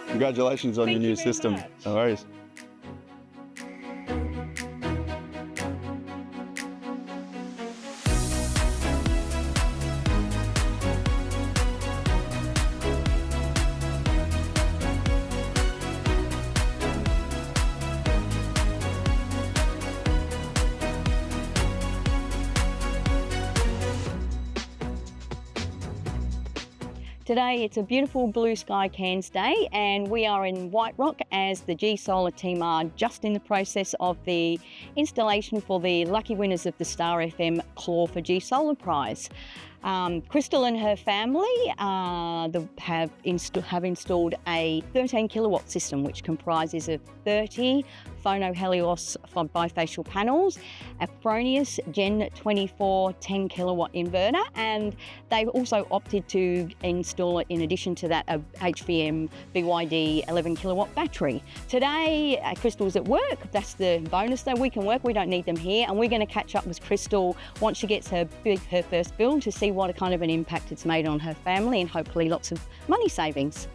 Congratulations on your new system. No worries. Today it's a beautiful blue sky Cairns day and we are in White Rock as the G Solar team are just in the process of the installation for the lucky winners of the Star FM Claw for G Solar prize. Crystal and her family have installed a 13 kilowatt system which comprises of 30 Phono Helios bifacial panels, a Fronius Gen 24 10 kilowatt inverter, and they've also opted to install it in addition to that a HVM BYD 11 kilowatt battery. Today Crystal's at work, that's the bonus though, we can work, we don't need them here, and we're going to catch up with Crystal once she gets her first build to see what kind of an impact it's made on her family and hopefully lots of money savings.